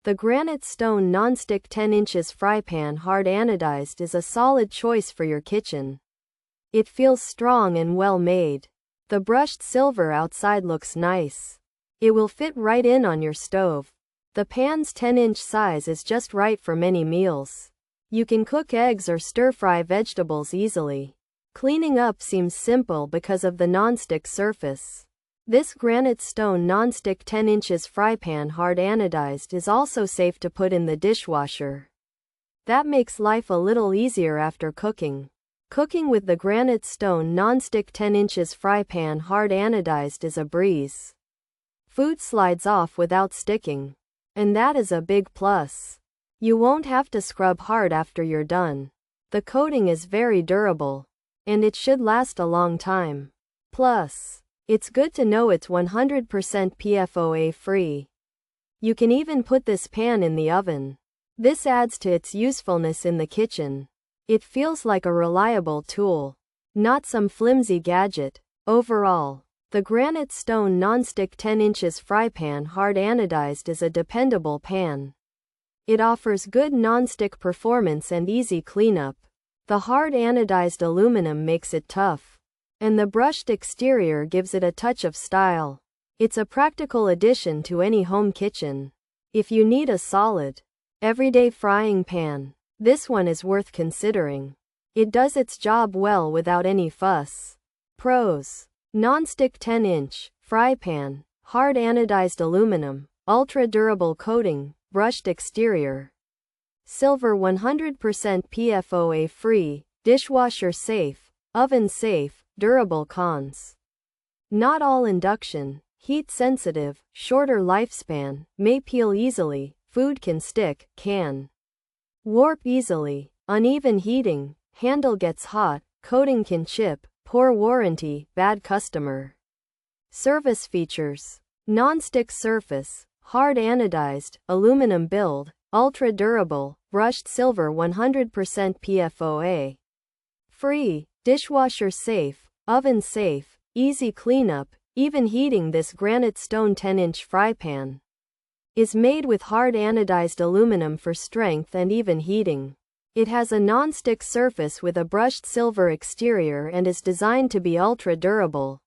The Granitestone Nonstick 10 inches fry pan hard anodized is a solid choice for your kitchen. It feels strong and well made. The brushed silver outside looks nice. It will fit right in on your stove. The pan's 10-inch size is just right for many meals. You can cook eggs or stir-fry vegetables easily. Cleaning up seems simple because of the nonstick surface. This Granitestone Nonstick 10 inches fry pan hard anodized is also safe to put in the dishwasher. That makes life a little easier after cooking. Cooking with the Granitestone Nonstick 10 inches fry pan hard anodized is a breeze. Food slides off without sticking. And that is a big plus. You won't have to scrub hard after you're done. The coating is very durable. And it should last a long time. Plus, it's good to know it's 100% PFOA free. You can even put this pan in the oven. This adds to its usefulness in the kitchen. It feels like a reliable tool, not some flimsy gadget. Overall, the Granitestone Nonstick 10 inches fry pan hard anodized is a dependable pan. It offers good nonstick performance and easy cleanup. The hard anodized aluminum makes it tough. And the brushed exterior gives it a touch of style. It's a practical addition to any home kitchen. If you need a solid, everyday frying pan, this one is worth considering. It does its job well without any fuss. Pros: nonstick 10-inch fry pan, hard anodized aluminum, ultra-durable coating, brushed exterior. Silver 100% PFOA free, dishwasher safe, oven safe. Durable. Cons: not all induction, heat sensitive, shorter lifespan, may peel easily, food can stick, can warp easily, uneven heating, handle gets hot, coating can chip, poor warranty, bad customer service. Features: non-stick surface, hard anodized, aluminum build, ultra durable, brushed silver 100% PFOA free, dishwasher safe, oven safe, easy cleanup, even heating. This Granitestone 10-inch fry pan is made with hard anodized aluminum for strength and even heating. It has a non-stick surface with a brushed silver exterior and is designed to be ultra durable.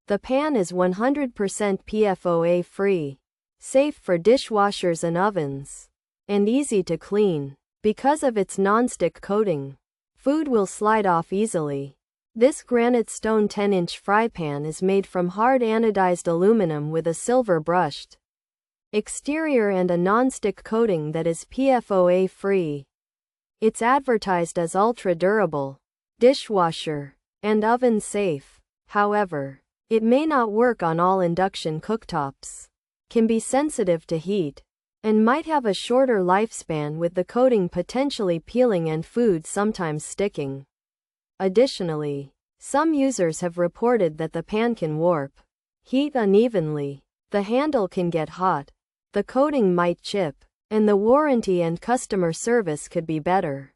The pan is 100% PFOA free, safe for dishwashers and ovens, and easy to clean. Because of its non-stick coating, food will slide off easily. This Granitestone 10-inch fry pan is made from hard anodized aluminum with a silver brushed exterior and a non-stick coating that is PFOA free. It's advertised as ultra durable, dishwasher, and oven safe. However, it may not work on all induction cooktops, can be sensitive to heat, and might have a shorter lifespan with the coating potentially peeling and food sometimes sticking. Additionally, some users have reported that the pan can warp, heat unevenly, the handle can get hot, the coating might chip, and the warranty and customer service could be better.